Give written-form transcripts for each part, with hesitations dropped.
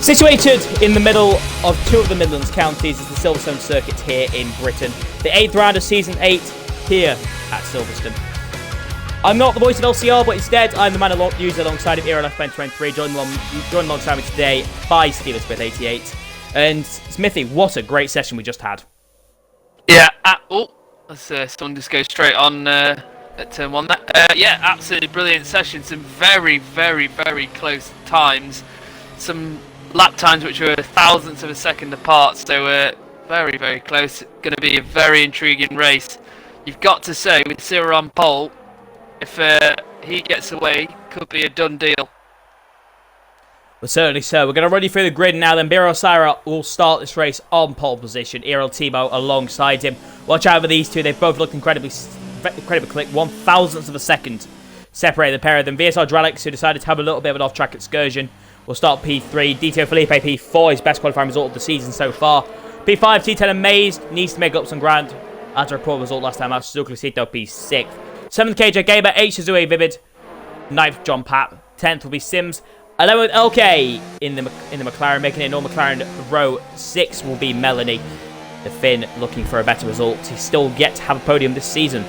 Situated in the middle of two of the Midlands counties is the Silverstone circuit here in Britain. The 8th round of Season 8 here at Silverstone. I'm not the voice of LCR, but instead I'm the man used alongside of ERLF23, joined alongside me today by Steven Smith 88. And Smithy, what a great session we just had. Yeah, someone just go straight on at turn one there. Yeah, absolutely brilliant session. Some very, very, very close times. Some lap times which were thousandths of a second apart, so very, very close. Going to be a very intriguing race. You've got to say, with Cyril on pole, if he gets away, could be a done deal. Well, certainly so. We're going to run you through the grid now. Then Biro Sira will start this race on pole position. Errol Timo alongside him. Watch out for these two. They've both looked incredibly quick. 1,000th of a second separate the pair of them. VSR Dralix, who decided to have a little bit of an off-track excursion, will start P3. DTO Felipe P4, his best qualifying result of the season so far. P5, T10 Amazed, needs to make up some ground after a poor result last time out. Suzuki Lucito P6. 7th KJ Gamer, 8th Shizue Vivid, 9th John Pat, 10th will be Sims. 11th LK in the McLaren, making it no McLaren row. 6 will be Melanie, the Finn, looking for a better result. He's still yet to have a podium this season.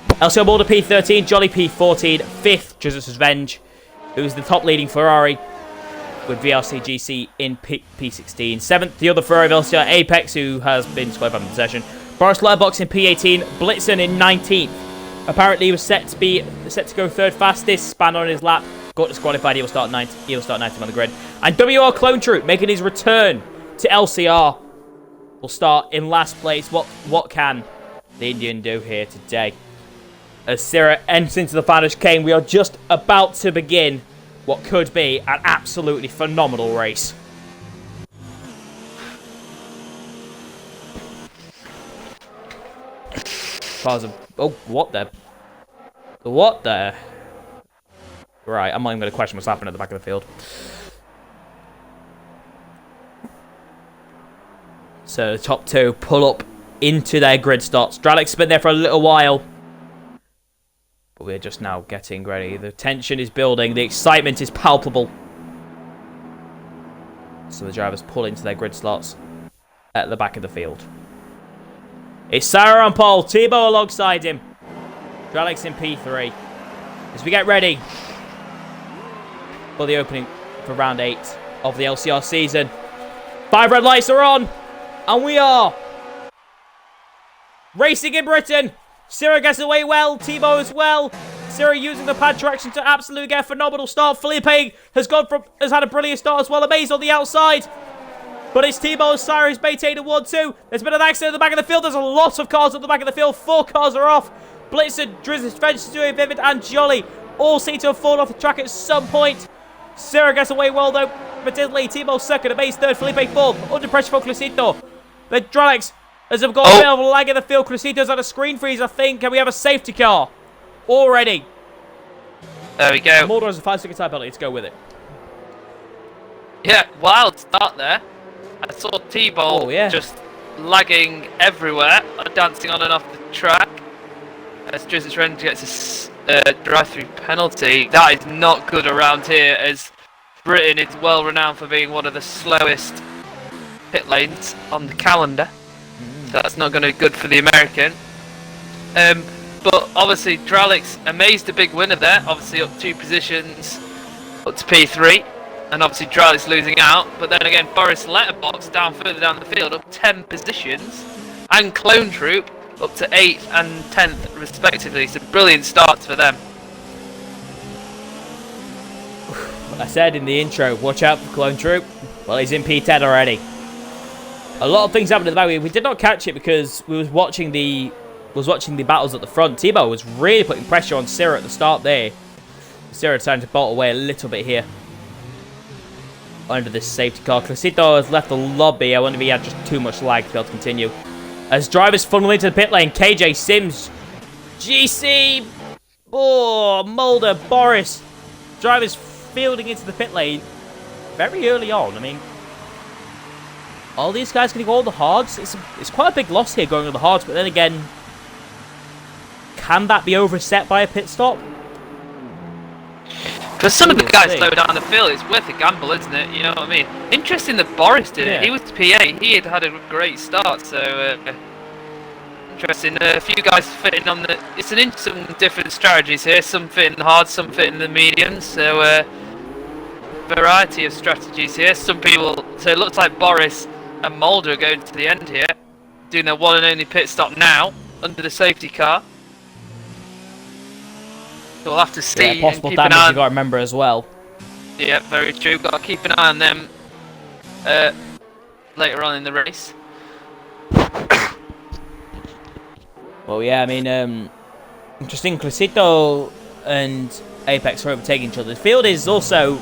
LCR Boulder P13, Jolly P14, 5th Jesus Revenge, who's the top leading Ferrari with VRC GC in P16. 7th, the other Ferrari of LCR Apex, who has been disqualified from the session. Boris Letterbox in P18, Blitzen in 19th. Apparently he was set to go third fastest, span on his lap. Got disqualified, he will start 19th on the grid. And WR Clone Troop making his return to LCR will start in last place. What can the Indian do here today? As Sira enters into the final chicane, we are just about to begin what could be an absolutely phenomenal race. Oh, what the? What the? Right, I'm not even going to question what's happening at the back of the field. So the top two pull up into their grid starts. Dralix has been there for a little while, but we're just now getting ready. The tension is building. The excitement is palpable. So the drivers pull into their grid slots at the back of the field. It's Sarah on pole. Tebow alongside him. Dralix in P3. As we get ready for the opening for round 8 of the LCR season. 5 red lights are on. And we are racing in Britain. Sira gets away well. Tebow as well. Sira using the pad traction to absolutely get a phenomenal start. Felipe has had a brilliant start as well. Amazed on the outside. But it's Tebow. Sira is maintaining 1-2. There's been an accident at the back of the field. There's a lot of cars at the back of the field. 4 cars are off. Blitzen, Drizzle, French, Vivid, and Jolly all seem to have fallen off the track at some point. Sira gets away well though. Matilde, Tebow second, Amazed third, Felipe fourth. Under pressure for Clusito. Then Dralix has got a bit of a lag in the field. Clusito's had a screen freeze, I think, and we have a safety car already. There we go. Mulder has a 5-second time penalty to go with it. Yeah, wild start there. I saw Tebow just lagging everywhere, dancing on and off the track. As Drizzle Renge gets a drive-through penalty. That is not good around here, as Britain is well renowned for being one of the slowest pit lanes on the calendar. So that's not going to be good for the American. But obviously Dralix Amazed, a big winner there, obviously up 2 positions up to P3, and obviously Dralix losing out. But then again, Boris Letterbox down further down the field, up 10 positions, and Clone Troop up to 8th and 10th respectively. So brilliant starts for them. I said in the intro, watch out for Clone Troop. Well, he's in P10 already. A lot of things happened at the back. We did not catch it because we was watching the battles at the front. Tebow was really putting pressure on Sira at the start there. Sira trying to bolt away a little bit here under this safety car. Clusito has left the lobby. I wonder if he had just too much lag to be able to continue. As drivers funnel into the pit lane, KJ, Sims, GC, Mulder, Boris. Drivers fielding into the pit lane very early on. I mean, all these guys can go all the hards. It's quite a big loss here going on the hards, but then again, can that be overset by a pit stop? For some of the guys low down the field, it's worth a gamble, isn't it? You know what I mean? Interesting that Boris did it. He was P8. He had a great start, so interesting. A few guys fitting on the. It's some different strategies here. Some fitting hard, some fitting the mediums. So variety of strategies here. Some people. So it looks like Boris and Mulder are going to the end here, doing their one and only pit stop now under the safety car. So we'll have to see. Yeah, possible damage you got to remember as well. Yeah, very true. Got to keep an eye on them later on in the race. Well, yeah, I mean, interesting. Clicito and Apex are overtaking each other. The field is also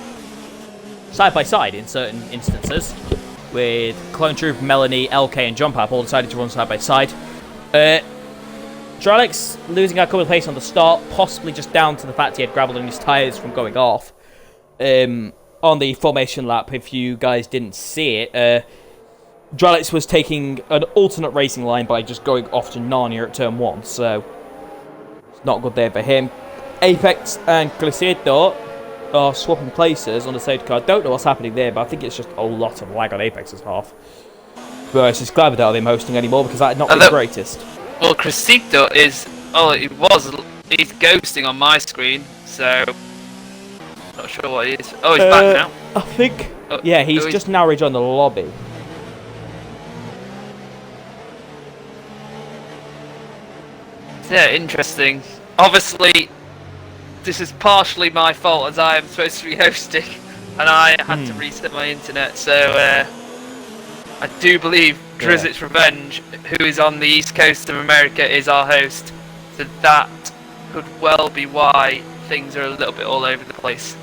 side by side in certain instances, with Clone Troop, Melanie, LK, and John Pap all decided to run side by side. Dralex losing a couple of pace on the start, possibly just down to the fact he had gravel in his tyres from going off. On the formation lap, if you guys didn't see it, Dralex was taking an alternate racing line by just going off to Narnia at turn 1, so it's not good there for him. Apex and Clicito are swapping places on the safety car. Don't know what's happening there, but I think it's just a lot of lag on Apex's half. But it's just glad we don't have him hosting anymore, because that'd not be the greatest. Well, Clicito is... Oh, he's ghosting on my screen, so... Not sure what he is. Oh, he's back now. I think... yeah, he's just now rejoined the lobby. Yeah, interesting. Obviously, this is partially my fault, as I am supposed to be hosting, and I had to reset my internet, so... I do believe Drizzt Revenge, who is on the east coast of America, is our host. So that could well be why things are a little bit all over the place.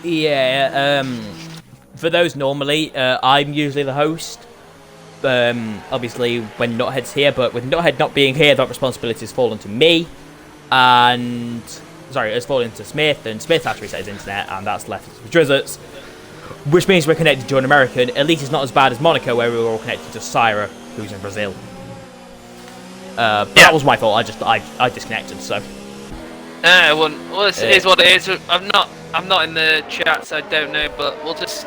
Yeah, for those normally, I'm usually the host. Obviously, when Nuthead's here, but with Nuthead not being here, that responsibility has fallen to me. And... Sorry, it's fallen to Smith, and Smith had to reset his internet, and that's left for Drizzt. Which means we're connected to an American. At least it's not as bad as Monaco, where we were all connected to Syra, who's in Brazil. That was my fault. I disconnected. So. Well, it is what it is. I'm not in the chat, so I don't know. But we'll just.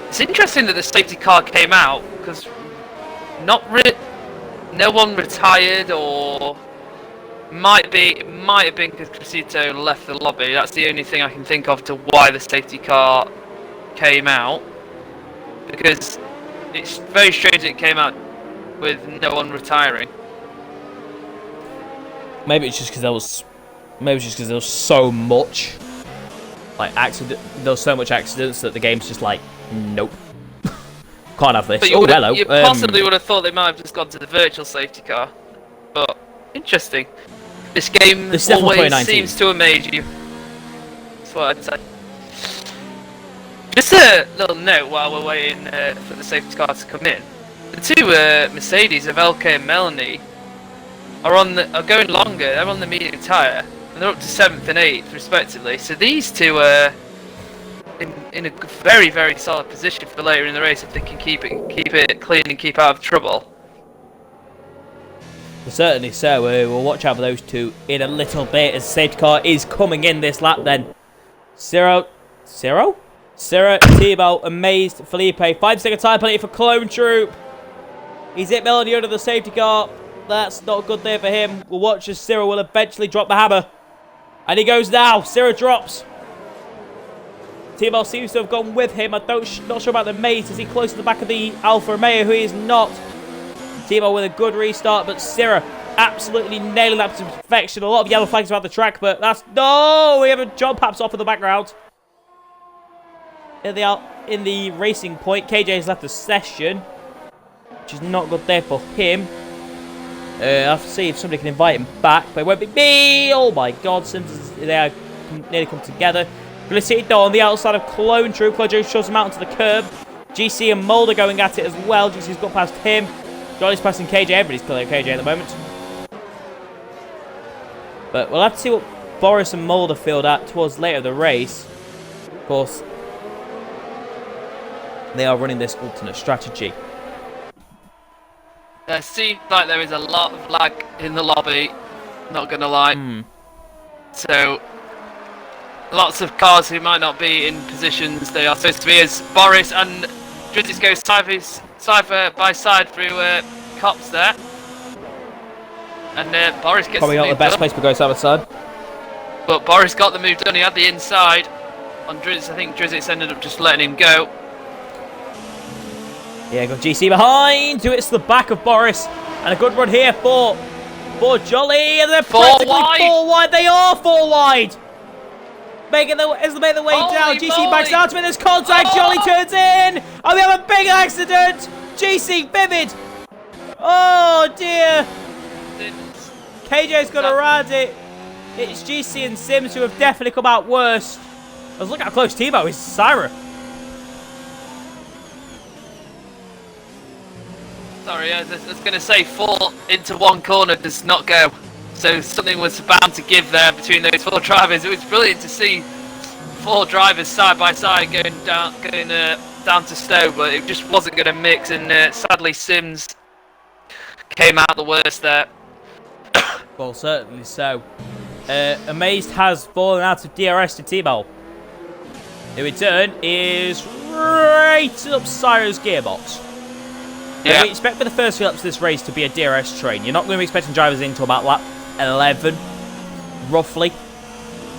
It's interesting that the safety car came out because no one retired or. It might have been because Clicito left the lobby. That's the only thing I can think of to why the safety car came out. Because it's very strange it came out with no one retiring. Maybe it's just because there was so much accident. There was so much accidents that the game's just like, nope, can't have this. But you possibly would have thought they might have just gone to the virtual safety car. But interesting. This game always seems to amaze you. That's what I'd say. Just a little note while we're waiting for the safety car to come in. The two Mercedes of LK and Melanie are going longer. They're on the medium tyre, and they're up to 7th and 8th respectively. So these two are in a very, very solid position for later in the race if they can keep it clean and keep out of trouble. Certainly so. We'll watch out for those two in a little bit as safety car is coming in this lap then. Ciro, Tebow, Amazed, Felipe. 5-second time penalty for Clone Troop. He's hit Melanie under the safety car. That's not good there for him. We'll watch as Ciro will eventually drop the hammer. And he goes now. Ciro drops. Tebow seems to have gone with him. I'm not sure about the Maze. Is he close to the back of the Alfa Romeo? Who he is not. Tebow with a good restart, but Ciro absolutely nailing that to perfection. A lot of yellow flags around the track, but that's... No! We have a John Paps off in the background. In the racing point, KJ has left the session, which is not good there for him. I'll have to see if somebody can invite him back, but it won't be me! Oh my god, Simpsons, they are nearly come together. Glicito on the outside of Clone Troop. Clone Troop shoves him out onto the curb. GC and Mulder going at it as well. GC's got past him. Johnny's passing KJ. Everybody's clear KJ at the moment. But we'll have to see what Boris and Mulder filled at towards later the race. Of course, they are running this alternate strategy. There seems like there is a lot of lag in the lobby, not gonna lie. So, lots of cars who might not be in positions they are supposed to be, as Boris and Drizzt go side by side through cops there. And Boris gets probably the not the move best done. place to go side by side. But Boris got the move done. He had the inside on Drizzt. I think Drizzt ended up just letting him go. Yeah, got GC behind. It's the back of Boris. And a good run here for Jolly. And they're practically 4 wide. They are 4 wide. As they make their way down, GC backs out of it. There's contact. Jolly turns in. Oh, we have a big accident. GC Vivid. Oh, dear. KJ's gone around it. It's GC and Sims who have definitely come out worst. Look how close Tebow is to Syra. Sorry, I was going to say 4 into 1 corner does not go. So something was bound to give there between those 4 drivers. It was brilliant to see 4 drivers side by side going down to Stowe, but it just wasn't going to mix. And sadly, Sims came out the worst there. Well, certainly so. Amazed has fallen out of DRS to Tebow. The return is right up Syra's gearbox. Yeah. We expect for the first few laps of this race to be a DRS train. You're not going to be expecting drivers in until about lap 11, roughly.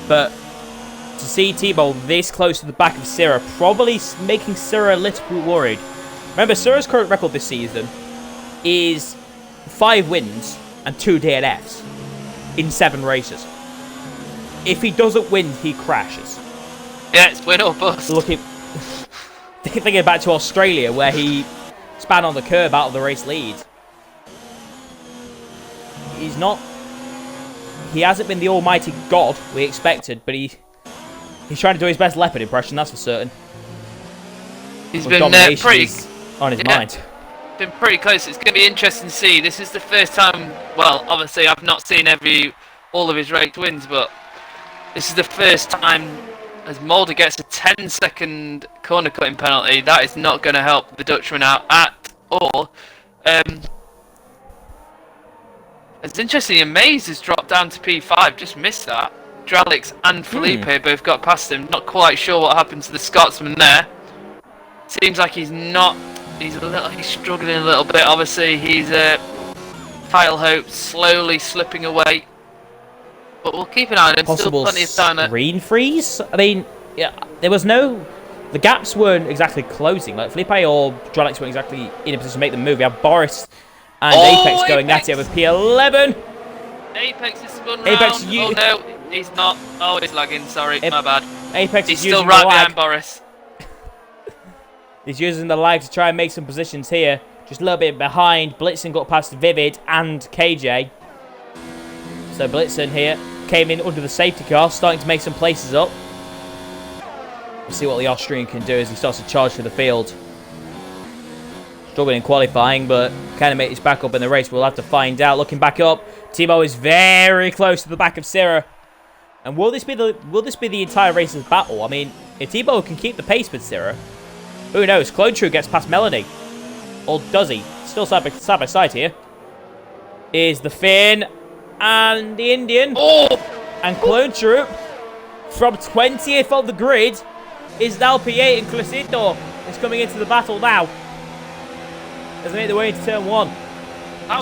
But to see Tebow this close to the back of Syrah, probably making Syrah a little bit worried. Remember, Syrah's current record this season is 5 wins and 2 DNFs in 7 races. If he doesn't win, he crashes. Yeah, it's win or bust. Thinking back to Australia, where he span on the curb out of the race lead. He hasn't been the almighty god we expected, but he's trying to do his best leopard impression, that's for certain. He's been pretty on his mind. Been pretty close. It's going to be interesting to see. This is the first time, well, obviously I've not seen all of his ranked wins, but this is the first time as Mulder gets a 10-second corner cutting penalty. That is not going to help the Dutchman out at all. It's interesting, Amaze has dropped down to P5, just missed that. Dralix and Felipe both got past him. Not quite sure what happened to the Scotsman there. Seems like he's struggling a little bit. Obviously, he's Kyle Hope slowly slipping away. But we'll keep an eye on him. Possible still plenty of time. Screen freeze? I mean, yeah, there was no... The gaps weren't exactly closing. Like, Felipe or Dralix weren't exactly in a position to make the move. We have Boris and Apex going at it with P11. Apex is spun round. Oh, no, he's not. Oh, he's lagging. Sorry, my bad. Apex he's is still using right the lag. behind Boris. He's using the lag to try and make some positions here. Just a little bit behind. Blitzen got past Vivid and KJ. So Blitzen here came in under the safety car, starting to make some places up. We'll see what the Austrian can do as he starts to charge through the field. Struggling in qualifying, but can he make his back up in the race? We'll have to find out. Looking back up, Tebow is very close to the back of Syrah. And will this be the entire race's battle? I mean, if Tebow can keep the pace with Syrah, who knows? Clone True gets past Melanie. Or does he? Still side by side here. Is the Finn and the Indian. Oh! And Clone Troop from 20th on the grid is now P8, and Crescito is coming into the battle now. As they make their way into turn 1.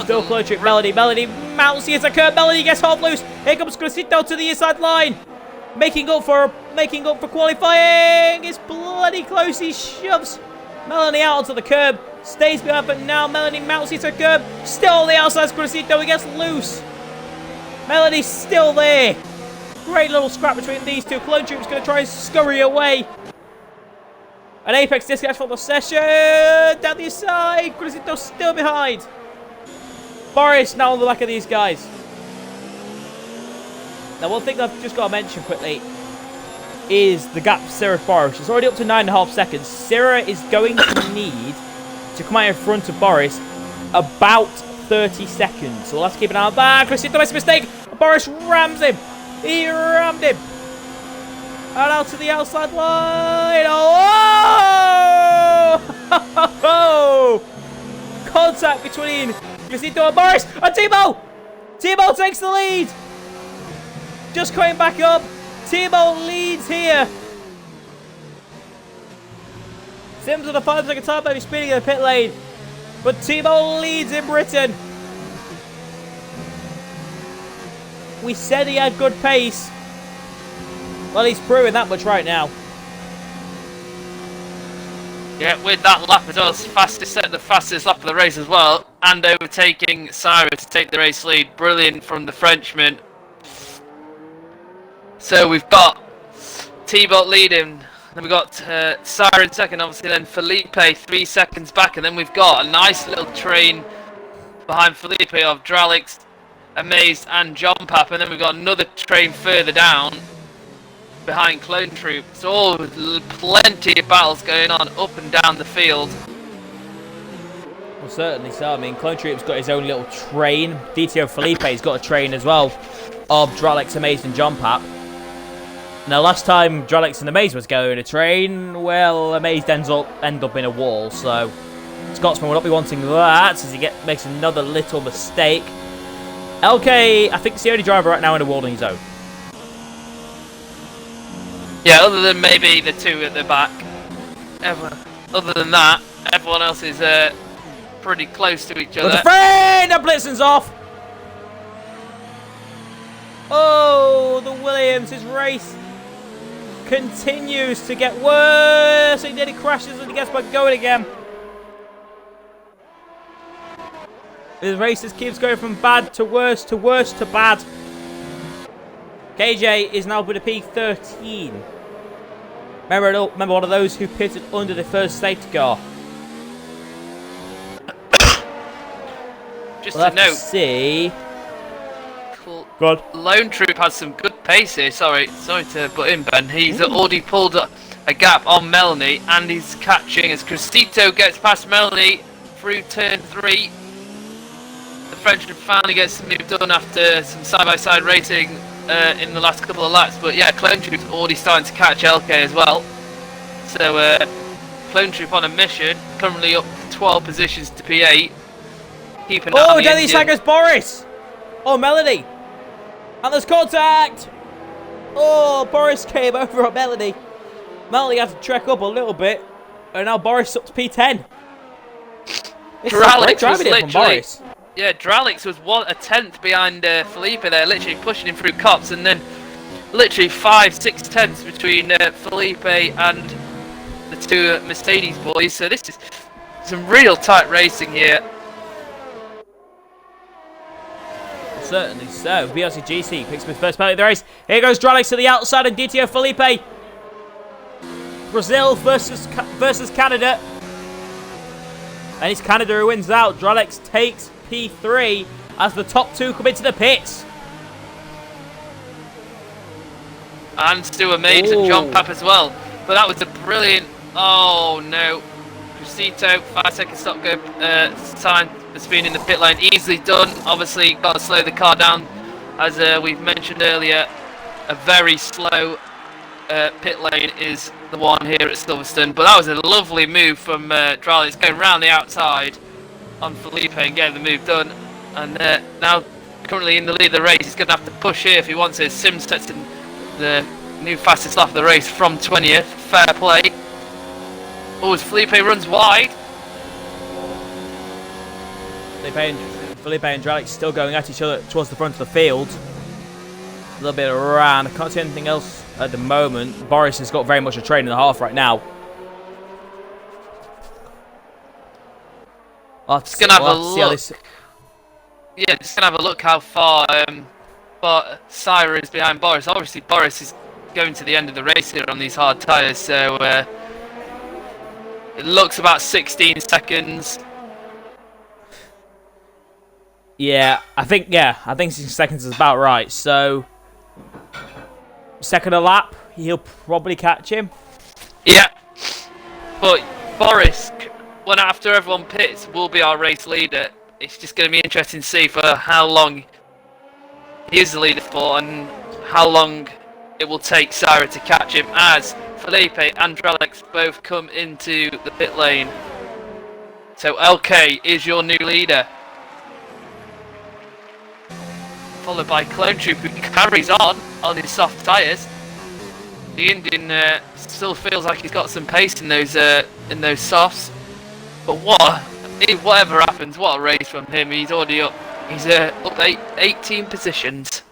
Still Clone Troop. Melody mounts the inside curve. Melody gets half loose. Here comes Crescito to the inside line. Making up for qualifying. It's bloody close. He shoves Melanie out onto the curb. Stays behind, but now Melanie mounts into the curb. Still on the outside. Crescito. He gets loose. Melody's still there. Great little scrap between these two. Clone Troop's going to try and scurry away. An Apex disconnect from the session. Down the side. Crescito's still behind. Boris now on the back of these guys. Now, one thing I've just got to mention quickly is the gap for Syrah Boris. It's already up to 9.5 seconds. Syrah is going to need to come out in front of Boris about 30 seconds. So we'll have to keep an eye on that. Crescito makes a mistake. Boris rams him. He rammed him. And out to the outside line. Oh! Contact between Crescito and Boris. And Tebow! Tebow takes the lead. Just coming back up. Timo leads here. Sims with a 5-second time maybe speeding in the pit lane. But Timo leads in Britain. We said he had good pace. Well, he's proving that much right now. Yeah, with that lap as well, setting the fastest lap of the race as well, and overtaking Syra to take the race lead. Brilliant from the Frenchman. So we've got T-Bot leading, then we've got Syra in second, obviously, then Felipe 3 seconds back, and then we've got a nice little train behind Felipe of Dralix, Amazed, and John Pap, and then we've got another train further down behind Clone Troop. So plenty of battles going on up and down the field. Well, certainly so. I mean, Clone Troop's got his own little train. DTO Felipe's got a train as well of Dralix, Amazed, and John Pap. Now, last time Dralix and Amazed was going a train, well, Amazed end up in a wall. So Scotsman will not be wanting that as he makes another little mistake. LK, I think, is the only driver right now in a warning zone. Yeah, other than maybe the two at the back. Other than that, everyone else is pretty close to each other. But the friend! And Blitzen's off! Oh, the Williams, his race continues to get worse. He nearly crashes and he gets back going again. His race just keeps going from bad to worse to worse to bad. KJ is now with a P13. Remember one of those who pitted under the first safety car. Just we'll to note, see. God. Lone Troop has some good pace here. Sorry to butt in, Ben. He's already pulled a gap on Melanie, and he's catching as Cristito gets past Melanie through turn 3. The Frenchman finally gets the move done after some side-by-side racing in the last couple of laps. But yeah, Clone Troop's already starting to catch LK as well. So Clone Troop on a mission, currently up 12 positions to P8. Keeping an eye on the Denny engine. Saggers Boris! Oh, Melanie! And there's contact! Oh, Boris came over on Melanie. Melanie had to trek up a little bit, and now Boris up to P10. Dralix was literally, Boris. yeah, Dralix was a tenth behind Felipe there, literally pushing him through cops, and then literally 5-6 tenths between Felipe and the two Mercedes boys. So this is some real tight racing here. Certainly so. BRC GC picks up his first penalty of the race. Here goes Dralix to the outside and DTO Felipe. Brazil versus Canada. And it's Canada who wins out. Dralix takes P3 as the top two come into the pits. And Stu Amazed and John Pap as well. But that was a brilliant... Oh no. Cristito, 5-second stop go sign for speed in the pit lane. Easily done. Obviously got to slow the car down. As we've mentioned earlier, a very slow pit lane is the one here at Silverstone. But that was a lovely move from Dralix, going round the outside on Felipe and getting the move done. And now currently in the lead of the race, he's going to have to push here if he wants it. Sim sets in the new fastest lap of the race from 20th. Fair play. Oh, as Felipe runs wide. Felipe and Dralix still going at each other towards the front of the field. A little bit around. I can't see anything else at the moment. Boris has got very much a train and a half right now. Just gonna have a look. Yeah, just gonna have a look how far Syra is behind Boris. Obviously, Boris is going to the end of the race here on these hard tyres, so it looks about 16 seconds. Yeah, I think 16 seconds is about right. So, second a lap, he'll probably catch him. Yeah, but Boris, when after everyone pits, will be our race leader. It's just going to be interesting to see for how long he is the leader for and how long it will take Syra to catch him as Felipe and Dralix both come into the pit lane. So LK is your new leader. Followed by Clone Troop, who carries on his soft tyres. The Indian still feels like he's got some pace in those softs. But whatever happens, what a race from him. He's already up. He's up 18 positions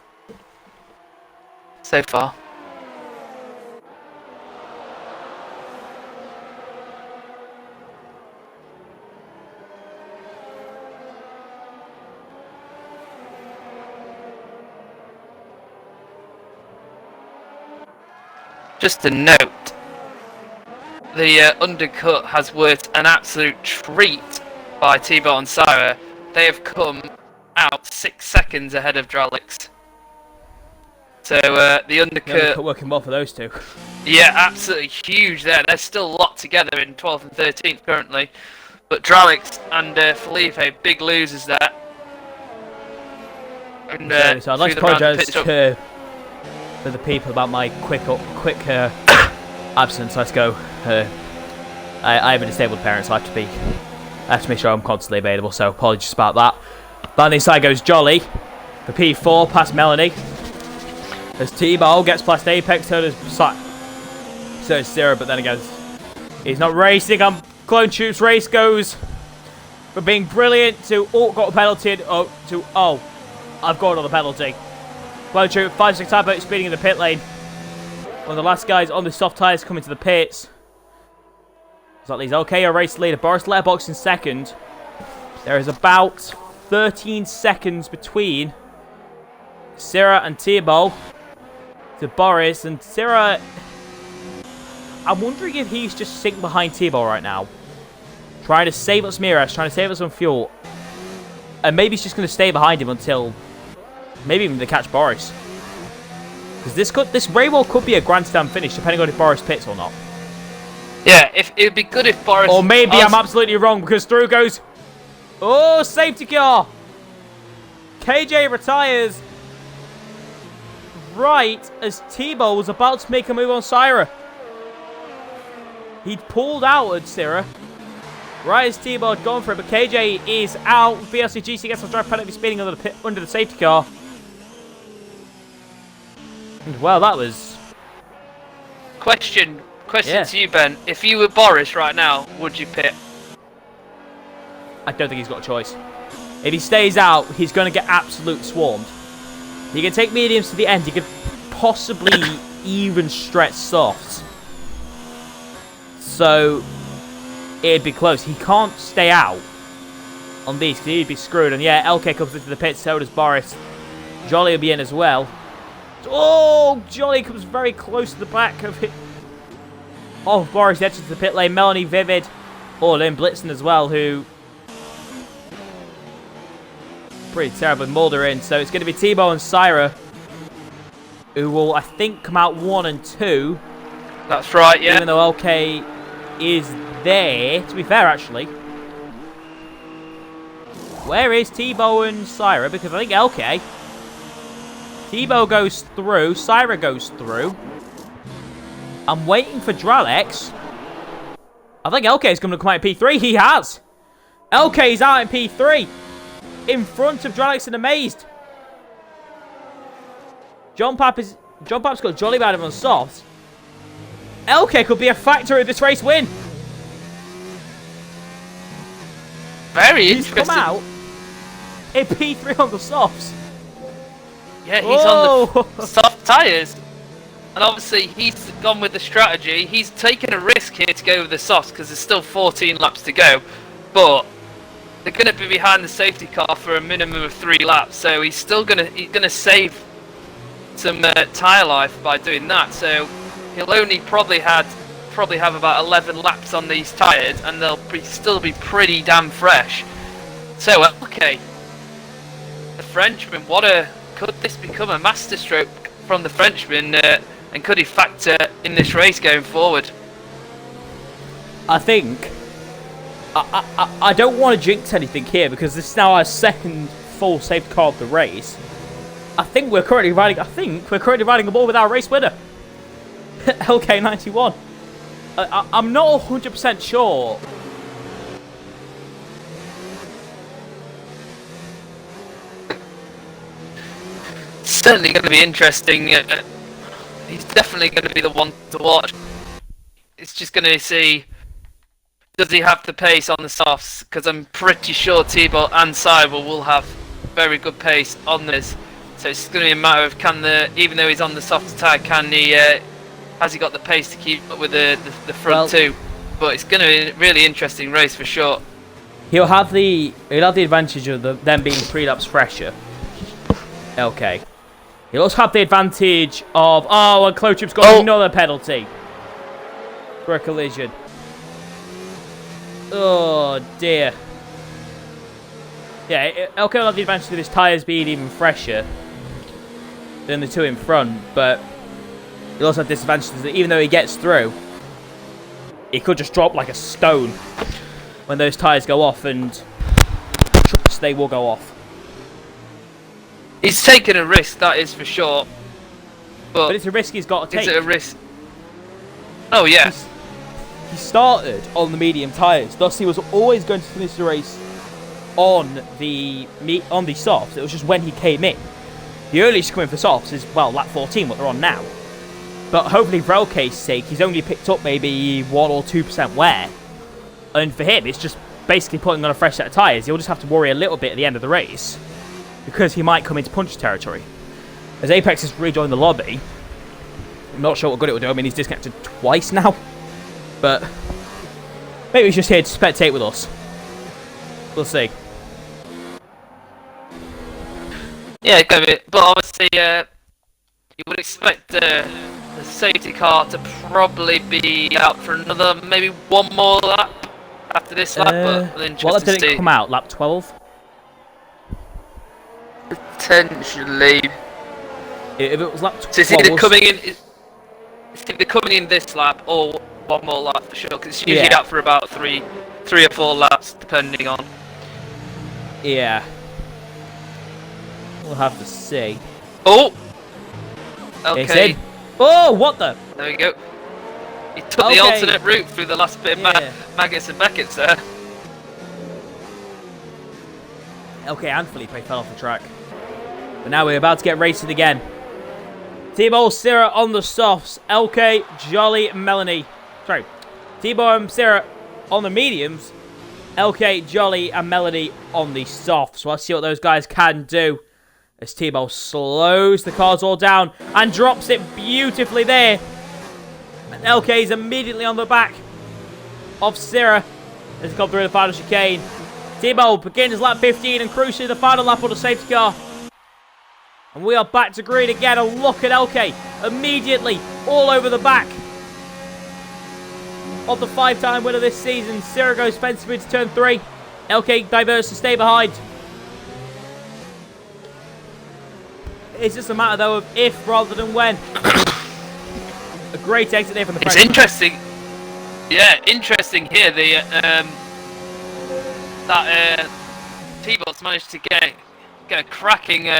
so far. Just a note, the undercut has worked an absolute treat by Tebow and Sira. They have come out 6 seconds ahead of Dralix. So the undercut working well for those two. Yeah, absolutely huge there. They're still locked together in 12th and 13th currently. But Dralix and Felipe, big losers there. And, so I'd like to apologise for the people about my quick absence. Let's go. I have a disabled parent, so I have to make sure I'm constantly available. So apologies about that. Down the inside goes Jolly. The P4 past Melanie. As T-Ball gets past Apex, so does Zero, but then again, he's not racing. Clone Troops race goes from being brilliant to got a penalty I've got another penalty. Clone Troop 5-6 time out speeding in the pit lane. One of the last guys on the soft tyres coming to the pits. So he's okay, a race leader. Boris Letterbox in second. There is about 13 seconds between Sira and Tebow to Boris, and Sira, I'm wondering if he's just sitting behind Tebow right now, trying to save us Miras, trying to save us some fuel, and maybe he's just going to stay behind him until maybe even to catch Boris, because this Rainbow could be a grandstand finish depending on if Boris pits or not. Yeah, it'd be good if Boris, or maybe I'm absolutely wrong, because through goes safety car. KJ retires right as Tebow was about to make a move on Sira. He'd pulled out at Sira right as Tebow had gone for it, but KJ is out. VLCGC gets a drive penalty speeding under the safety car. And well, that was... Question to you, Ben. If you were Boris right now, would you pit? I don't think he's got a choice. If he stays out, he's going to get absolute swarmed. He can take mediums to the end. He could possibly even stretch softs. So, it'd be close. He can't stay out on these because he'd be screwed. And yeah, LK comes into the pit, so does Boris. Jolly will be in as well. Oh, Jolly comes very close to the back of it. Oh, Boris edges to the pit lane. Melanie, Vivid, all in. Blitzen as well, who... pretty terrible. Mulder in, so it's going to be Tebow and Sira who will, I think, come out 1 and 2. That's right, yeah. Even though LK is there, to be fair, actually. Where is Tebow and Sira? Because I think LK, Tebow goes through, Sira goes through. I'm waiting for Dralex. I think LK is going to come out in P3. He has. LK is out in P3. In front of Dralex and Amazed. John Pap's got Jolly Bad on softs. LK could be a factor of this race win. Very He's interesting. come out in P3 on the softs. Yeah, he's on the soft tyres. And obviously, he's gone with the strategy. He's taken a risk here to go with the softs because there's still 14 laps to go. But they're going to be behind the safety car for a minimum of 3 laps. So he's still going to save some tyre life by doing that. So he'll only probably have about 11 laps on these tyres, and they'll still be pretty damn fresh. So okay, the Frenchman. Could this become a masterstroke from the Frenchman? And could he factor in this race going forward? I think I don't want to jinx anything here because this is now our second full safety car of the race. I think we're currently riding a ball with our race winner, LK91. I'm not 100% sure. Certainly going to be interesting he's definitely going to be the one to watch. It's just going to see, does he have the pace on the softs? Because I'm pretty sure Thibault and Cyril will have very good pace on this. So it's going to be a matter of even though he's on the soft tyre, has he got the pace to keep up with the front two? But it's going to be a really interesting race for sure. He'll have the advantage of them being 3 laps fresher. Okay. He'll also have the advantage of and Clotrip's got another penalty for a collision. Oh dear. Yeah, LK will have the advantage of his tyres being even fresher than the 2 in front, but he'll also have disadvantages that even though he gets through, he could just drop like a stone when those tyres go off, and trust they will go off. He's taking a risk, that is for sure. But it's a risk he's got to take. Is it a risk? Oh yeah. He started on the medium tyres, thus he was always going to finish the race on the softs. It was just when he came in. The earliest coming for softs is, well, lap 14, what they're on now. But hopefully for LK's sake, he's only picked up maybe 1 or 2% wear. And for him, it's just basically putting on a fresh set of tyres. He'll just have to worry a little bit at the end of the race, because he might come into punch territory. As Apex has rejoined the lobby, I'm not sure what good it will do. I mean, he's disconnected twice now. But maybe he's just here to spectate with us. We'll see. Yeah, but obviously, you would expect the safety car to probably be out for another, maybe 1 more lap after this lap. But what lap did it come out? Lap 12? Potentially. If it was lap 12, so it's either coming in this lap or 1 more lap for sure, because it's usually out for about 3 or 4 laps, depending on. Yeah. We'll have to see. Oh! Okay. Oh, what the? There we go. He took the alternate route through the last bit of Maggots and Beckett's there. Okay, and Felipe fell off the track. But now we're about to get racing again. Thibault, Syrah on the softs. LK, Jolly, Melanie. Sorry. Thibault and Syrah on the mediums. LK, Jolly, and Melanie on the softs. So let's see what those guys can do. As Thibault slows the cars all down and drops it beautifully there. And LK is immediately on the back of Syrah as he comes through the final chicane. Thibault begins lap 15 and cruises the final lap on the safety car. And we are back to green again, and look at LK immediately all over the back of the 5-time winner this season. Syrah goes fence into turn 3. LK diverts to stay behind. It's just a matter, though, of if rather than when. A great exit there from the front. It's interesting. Yeah, interesting here. That Thibault's managed to get a cracking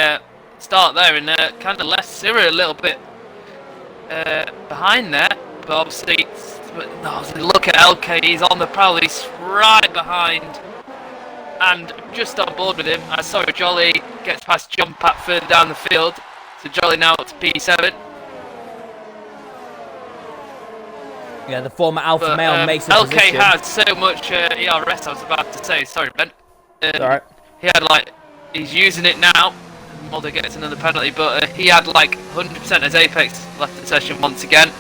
start there, and kind of left Syrah a little bit behind there. But obviously, look at LK. He's on the prowl. He's right behind. And just on board with him, I saw Jolly gets past Jump Pat further down the field. So Jolly now up to P7. Yeah, the former alpha male makes a LK position. had so much ERS, I was about to say. Sorry, Ben. Alright. He had he's using it now. Mulder gets another penalty, but he had 100% as Apex left the session once again.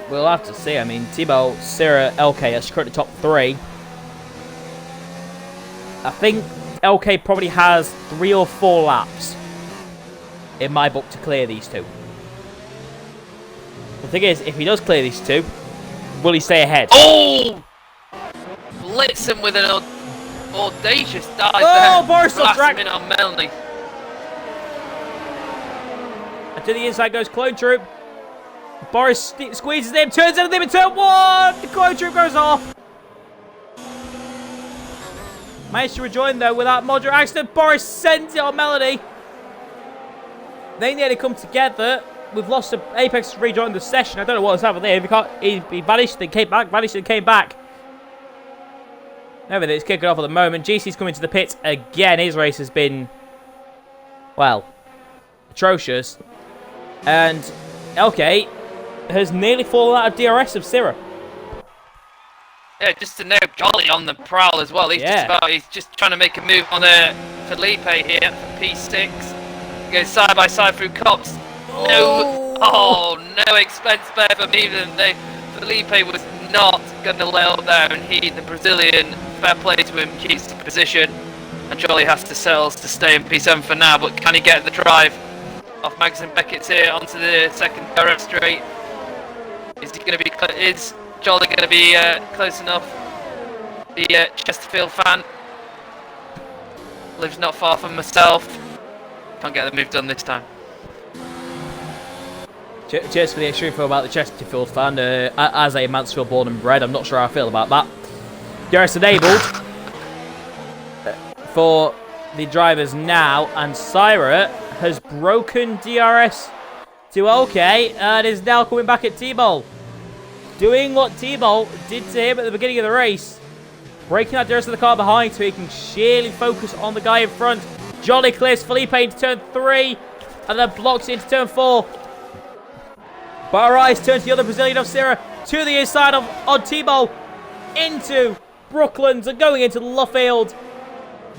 We'll have to see. I mean, Thibault, Syrah, LK are currently top 3. I think LK probably has 3 or 4 laps in my book to clear these 2. The thing is, if he does clear these 2, will he stay ahead? Oh! Blitzen with an audacious dive there. Oh, Boris on track! On Melanie. And to the inside goes Clone Troop. Boris squeezes him, turns into them in turn 1! The Clone Troop goes off! Managed to rejoin though without moderate accident. Boris sends it on Melanie. They nearly come together. We've lost Apex to rejoin the session. I don't know what's happened there. He vanished, then came back, vanished, and came back. Everything's kicking off at the moment. GC's coming to the pit again. His race has been well, atrocious. And LK has nearly fallen out of DRS of Syrah. Yeah, just to know, Jolly on the prowl as well. He's just trying to make a move on Felipe here for P6. Goes side by side through Cops. No expense spare for me. Felipe was not going to lay up there, and the Brazilian, fair play to him, keeps the position. And Jolly has to settle to stay in P7 for now, but can he get the drive off Magnus and Beckett's here onto the second DRS straight? Is Jolly going to be close enough? The Chesterfield fan lives not far from myself. Can't get the move done this time. Cheers for the extra info about the Chesterfield fan. As a Mansfield born and bred, I'm not sure how I feel about that. DRS enabled for the drivers now, and Syrah has broken DRS to OK and is now coming back at T-Ball. Doing what T-Ball did to him at the beginning of the race. Breaking that DRS of the car behind so he can sheerly focus on the guy in front. Jolly clears Felipe into turn 3 and then blocks it into turn 4. Barrais turns the other Brazilian of Syrah to the inside of T-Ball into Brooklands and going into Luffield.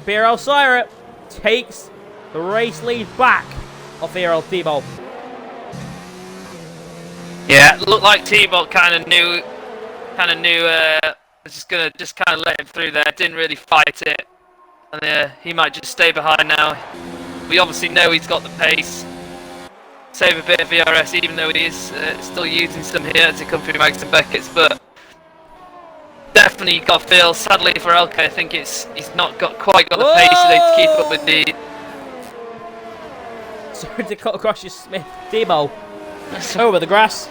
BRL Syrah takes the race lead back off BRL T-Ball. Yeah, it looked like T-Ball kind of knew was just gonna kind of let him through there. Didn't really fight it, and he might just stay behind now. We obviously know he's got the pace. Save a bit of VRS, even though he is still using some here to come through Magnus and Beckett's, but definitely got to feel, sadly for LK, I think he's not quite got the pace to keep up with the. Sorry to cut across your Smith. T-Ball over the grass.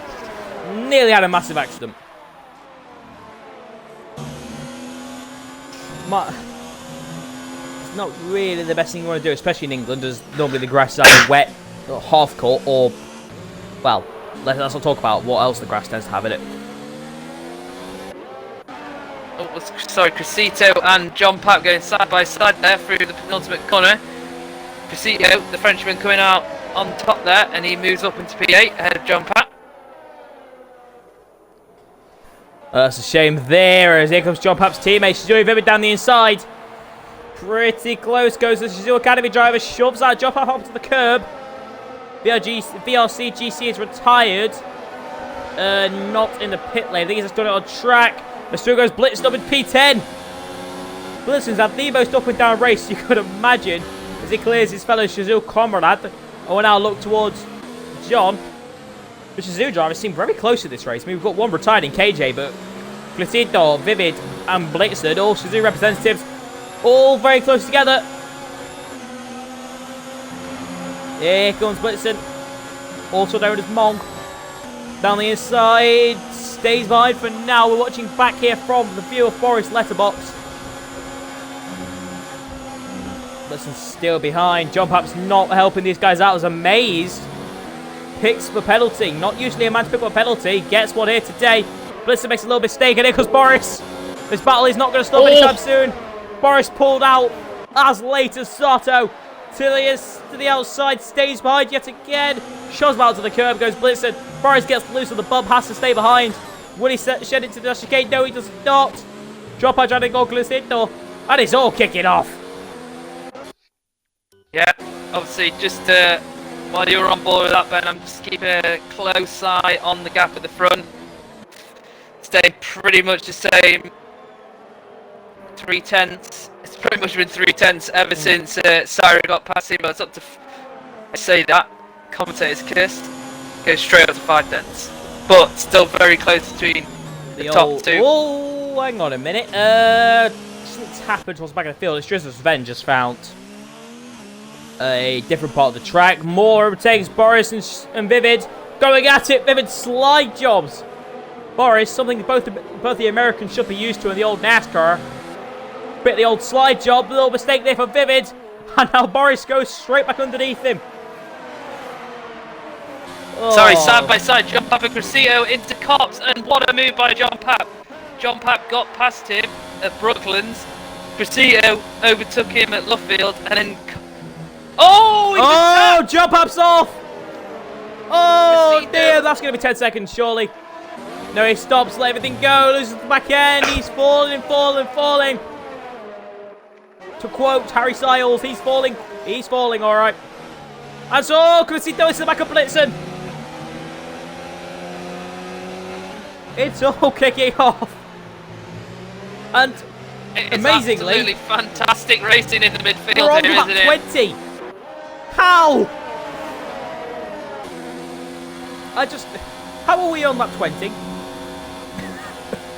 Nearly had a massive accident. It's not really the best thing you want to do, especially in England, as normally the grass is either wet, or half cut, or, well, let's not talk about what else the grass tends to have in it. Oh, sorry, Crescito and John Papp going side by side there through the penultimate corner. Crescito, the Frenchman, coming out on top there, and he moves up into P8 ahead of John Papp. That's a shame there, as here comes John Papp's teammate, Shizui Vivid down the inside. Pretty close goes the Shizui Academy driver, shoves out John Papp onto the curb. VRC GC is retired. Not in the pit lane, I think he's just done it on track. Mr. goes Blitzen up in P10. Blitzen's had the most up and down race you could imagine as he clears his fellow Shizui comrade. And we'll now look towards John. The Shizui drivers seem very close to this race. I mean, we've got one retired in KJ, but Clisito, Vivid, and Blitzen, all Shizui representatives, all very close together. Here comes Blitzen, also known as Monk. Down the inside, stays behind for now. We're watching back here from the view of Forest letterbox. Blitzen's still behind. John Papp's not helping these guys out as Amazed picks the penalty. Not usually a man to pick up a penalty. Gets one here today. Blitzen makes a little mistake, and here comes Boris. This battle is not going to stop anytime soon. Boris pulled out as late as Sato. To the outside, stays behind yet again. Shoves out to the curb, goes Blitzen. Boris gets loose of the bump, has to stay behind. Will he shed it to the chicane? No, he does not. Drop out trying to go Glissito. And it's all kicking off. Yeah, obviously just while you're on board with that, Ben, I'm just keeping a close eye on the gap at the front. Staying pretty much the same. 3/10. It's pretty much been 3/10 ever since Syrah got past him. But it's up to, I say that, commentator's kissed. Goes straight up to 5/10. But still very close between the top two. Oh, hang on a minute. Something's happened towards the back of the field. It's Drizzle's Ven just found a different part of the track. More overtakes Boris and Vivid. Going at it. Vivid slide jobs Boris, something both the Americans should be used to in the old NASCAR. Bit of the old slide job, a little mistake there for Vivid, and now Boris goes straight back underneath him. Oh. Sorry, side by side, John Papp and Crescito into Cops, and what a move by John Papp. John Papp got past him at Brooklands. Crescito overtook him at Luffield, and then Oh, jump ups off. Oh, dear. That's going to be 10 seconds, surely. No, he stops, let everything go. Loses the back end. He's falling. To quote Harry Styles, he's falling. He's falling, all right. And so, Crescito is the back of Blitzen. It's all kicking off. And amazingly, absolutely fantastic racing in the midfield we're on here, lap isn't 20. How? How are we on lap 20?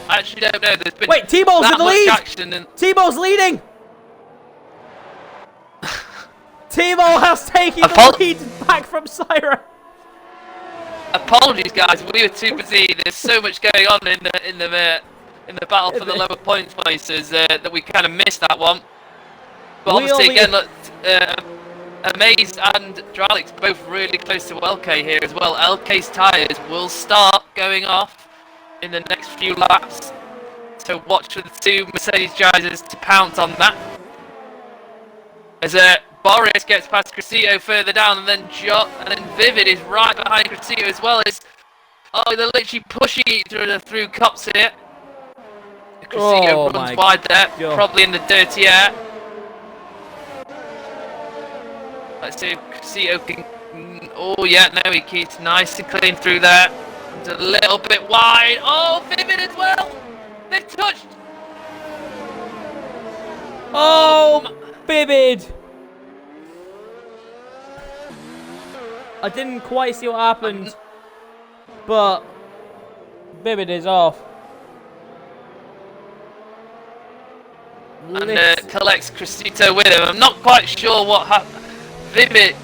I actually don't know. There's been Wait, T-Ball's in the lead. T-Ball's leading. T-Ball has taken the lead back from Syra. Apologies, guys. We were too busy. There's so much going on in the battle for the lower points places that we kind of missed that one. But obviously, again, look, Amaze and Dralix both really close to LK here as well. LK's tyres will start going off in the next few laps, so watch for the two Mercedes drivers to pounce on that. As Boris gets past Crescito further down, and then Vivid is right behind Crescito as well. They're literally pushing each other through cups here. Crescito runs wide there, probably in the dirty air. Let's see if Crescito can... Oh yeah, no, he keeps nice and clean through there. It's a little bit wide. Oh, Vivid as well! They've touched! Oh, Vivid! I didn't quite see what happened, but Vivid is off. And collects Crescito with him. I'm not quite sure what happened.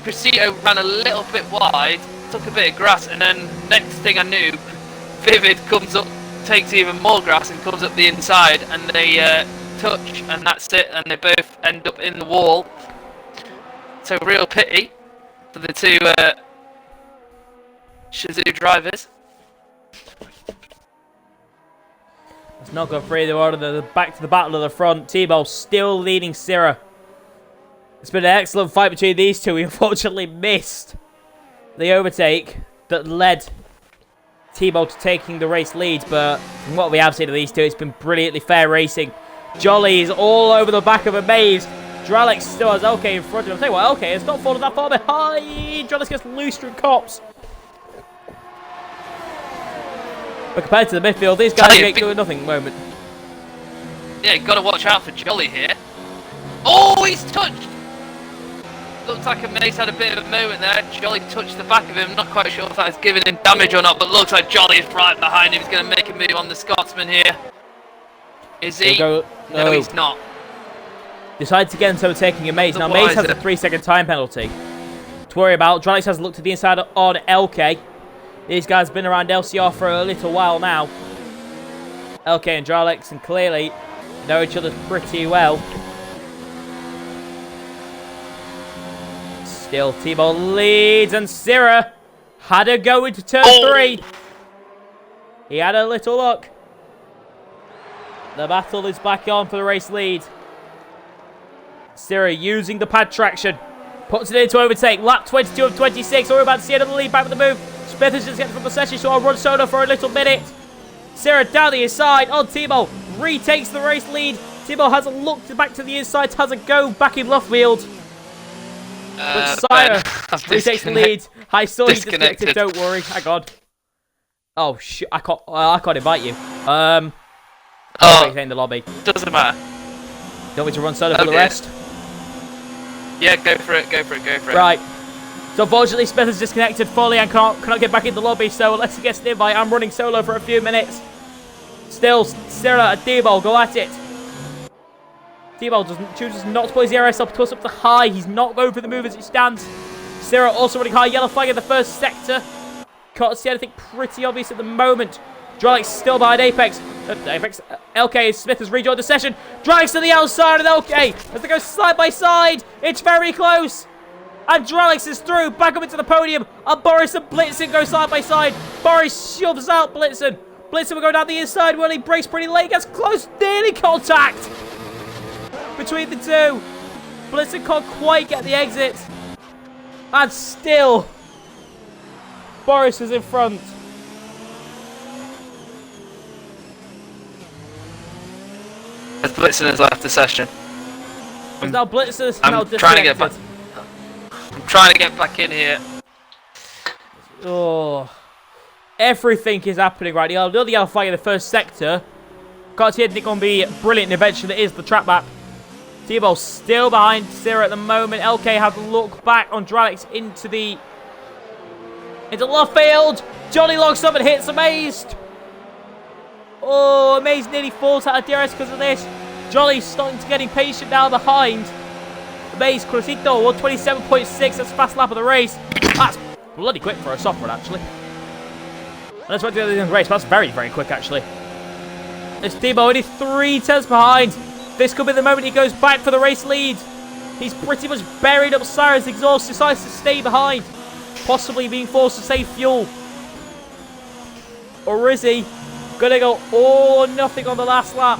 Crescito ran a little bit wide, took a bit of grass, and then next thing I knew, Vivid comes up, takes even more grass and comes up the inside, and they touch, and that's it, and they both end up in the wall. So real pity for the two Shazoo drivers. Let's not go for either one. They're back to the battle of the front. T-Ball still leading Syrah. It's been an excellent fight between these two. We unfortunately missed the overtake that led T-Ball to taking the race lead. But from what we have seen of these two, it's been brilliantly fair racing. Jolly is all over the back of Amaze. Dralix still has LK in front of him. I'll tell you what, LK has not fallen that far behind. Dralix gets loose through cops. But compared to the midfield, these guys ain't doing nothing at the moment. Yeah, you've got to watch out for Jolly here. Oh, he's touched! Looks like Amaze had a bit of a moment there. Jolly touched the back of him. Not quite sure if that's giving him damage or not, but looks like Jolly is right behind him. He's going to make a move on the Scotsman here. Is he? No, he's not. Decides against overtaking Amaze. Now, Amaze has a 3-second time penalty to worry about. Dralix has looked to the inside on LK. These guys have been around LCR for a little while now. LK and Dralix, and clearly know each other pretty well. Still, T-Ball leads, and Syrah had a go into turn 3. He had a little look. The battle is back on for the race lead. Syrah using the pad traction. Puts it into overtake. Lap 22 of 26. We're about to see another lead back with the move. Smith is just getting from the session, so I'll run solo for a little minute. Syrah down the inside on T-Ball. Retakes the race lead. T-Ball has a look back to the inside. Has a go back in left field. But Syrah retakes the lead. I saw you disconnected. Don't worry. Hang on. Oh shit! I can't invite you. In the lobby. Doesn't matter. You want me to run solo for the rest? Yeah, go for it. Go for it. Right. So unfortunately, Smith is disconnected fully and cannot get back in the lobby. So unless he gets an invite, I'm running solo for a few minutes. Still, Syrah and T-Ball go at it. T-Ball chooses not to pull his DRS up, toss up the high. He's not going for the move as it stands. Syrah also running high. Yellow flag in the first sector. Can't see anything pretty obvious at the moment. Dralix still behind Apex. LK, Smith has rejoined the session. Dralix to the outside of LK as they go side by side. It's very close. And Dralix is through, back up into the podium. And Boris and Blitzen go side by side. Boris shoves out Blitzen. Blitzen will go down the inside. Well, he breaks pretty late. Gets close, nearly contact between the two. Blitzen can't quite get the exit. And still, Boris is in front. As Blitzen has left the session. Now Blitzen is now disconnected. I'm trying to get back in here. Oh, everything is happening right now. Another yellow flag in the first sector. Can't see anything going to be brilliant. Eventually, it is the track map. Tebow still behind Sarah at the moment. LK has to look back on Dralix into left field. Johnny locks up and hits Amazed. Oh, Amazed nearly falls out of DRS because of this. Johnny's starting to get impatient now behind. Amazed, Crosito, 127.6. That's fast lap of the race. That's bloody quick for a soft run, actually. And that's what the other race. That's very, very quick, actually. It's Tebow only 3 tenths behind. This could be the moment he goes back for the race lead. He's pretty much buried up Cyrus. Exhaust decides to stay behind. Possibly being forced to save fuel. Or is he going to go all or nothing on the last lap?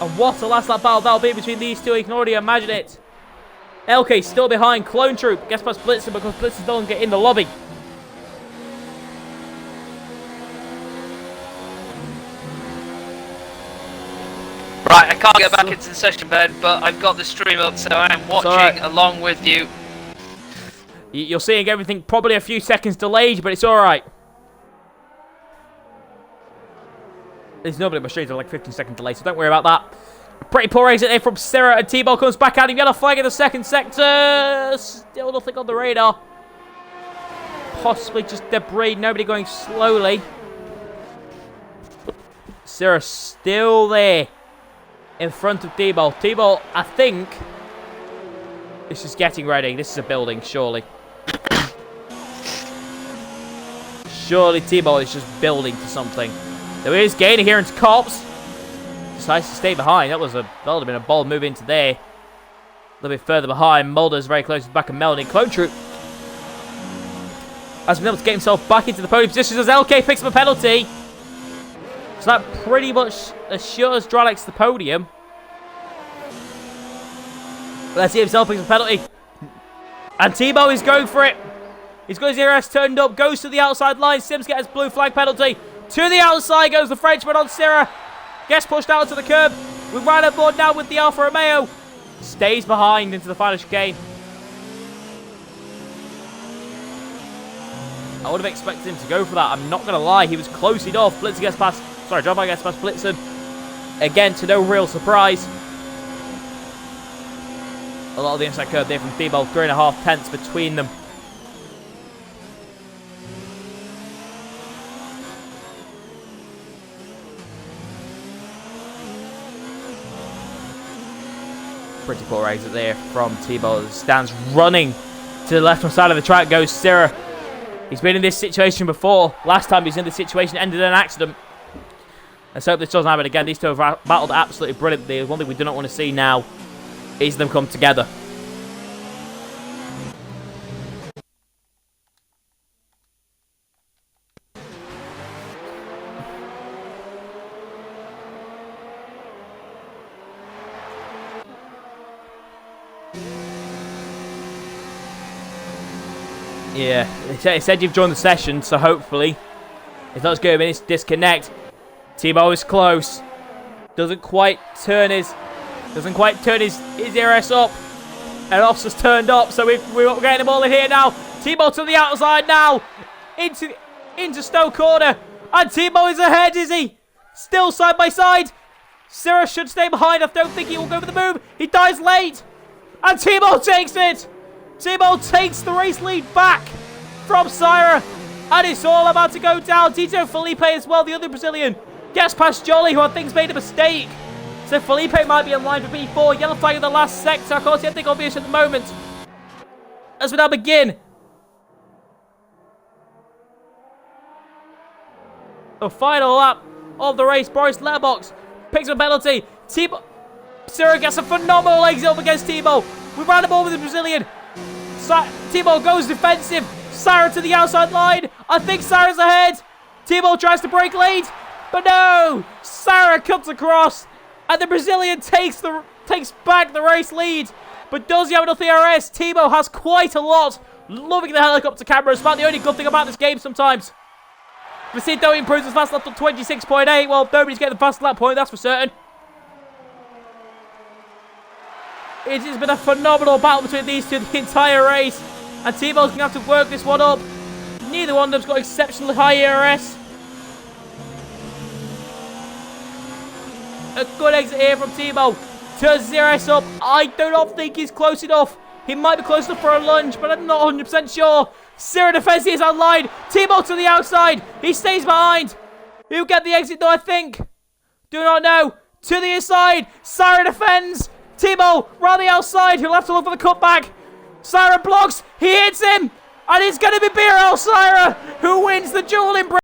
And what a last lap battle that'll be between these two. You can already imagine it. LK still behind. Clone Troop gets past Blitzen because Blitzen doesn't get in the lobby. Right, I can't get back into the session, Ben, but I've got the stream up, so I'm watching along with you. You're seeing everything probably a few seconds delayed, but it's alright. There's nobody but streams are like 15-second delay, so don't worry about that. Pretty poor exit there from Sarah, and T-Ball comes back at him. Yellow flag in the second sector. Still nothing on the radar. Possibly just debris, nobody going slowly. Sarah still there. In front of T-Ball. T-Ball, I think this is getting ready. This is a building, surely. Surely T-Ball is just building to something. There is Gainer here into Cops. Decides to stay behind. That would have been a bold move into there. A little bit further behind. Mulder's very close to the back of Melanie. Clone Troop has been able to get himself back into the podium position as LK picks up a penalty. So that pretty much assures Dralix the podium. Let's see himself picks a penalty. And Tebow is going for it. He's got his ERS turned up, goes to the outside line. Sims gets blue flag penalty. To the outside goes the Frenchman on Sierra. Gets pushed out to the curb. We're right on board now with the Alfa Romeo. Stays behind into the final chicane. I would have expected him to go for that. I'm not going to lie. He was close enough. Blitzen gets past... Sorry, John gets past Blitzen. Again, to no real surprise. A lot of the inside curve there from Thibault. 3.5 tenths between them. Pretty poor exit there from Thibault. Stands running to the left-hand side of the track. Goes Sarah. He's been in this situation before. Last time he was in this situation, ended in an accident. Let's hope this doesn't happen again. These two have battled absolutely brilliantly. One thing we do not want to see now is them come together. Yeah, it said you've joined the session, so hopefully it's not as good as disconnect. Tebow is close. Doesn't quite turn his ERS up. And Off's turned up, so we're getting them all in here now. Tebow to the outside now. Into Stowe corner. And Tebow is ahead, is he? Still side by side. Sarah should stay behind. I don't think he will go for the move. He dies late. And Tebow takes it. Tebow takes the race lead back from Syra. And it's all about to go down. Tito Felipe as well, the other Brazilian. Gets past Jolly, who I think's made a mistake. So Felipe might be in line for B4. Yellow flag in the last sector. I can't see anything obvious at the moment. As we now begin. The final lap of the race. Boris Letterbox picks up a penalty. Syra gets a phenomenal exit up against Tebow. We ran the ball with the Brazilian. Tebow goes defensive. Syra to the outside line. I think Syra's ahead. Tebow tries to break lead. But no! Syra comes across. And the Brazilian takes back the race lead. But does he have enough ERS? Tebow has quite a lot Loving the helicopter camera. It's about the only good thing about this game sometimes. Vecino improves his fast lap to 26.8. Well, nobody's getting the fast lap point, that's for certain. It has been a phenomenal battle between these two the entire race. And Tebow's going to have to work this one up. Neither one of them's got exceptionally high ERS. A good exit here from Tebow. Turns his ERS up. I do not think he's close enough. He might be close enough for a lunge, but I'm not 100% sure. Ciro Defensi is online. Tebow to the outside. He stays behind. He'll get the exit though, I think. Do not know. To the inside. Ciro defends. Tebow round the outside. He'll have to look for the cutback. Ciro blocks. He hits him. And it's going to be BRL Ciro who wins the duel in Britain.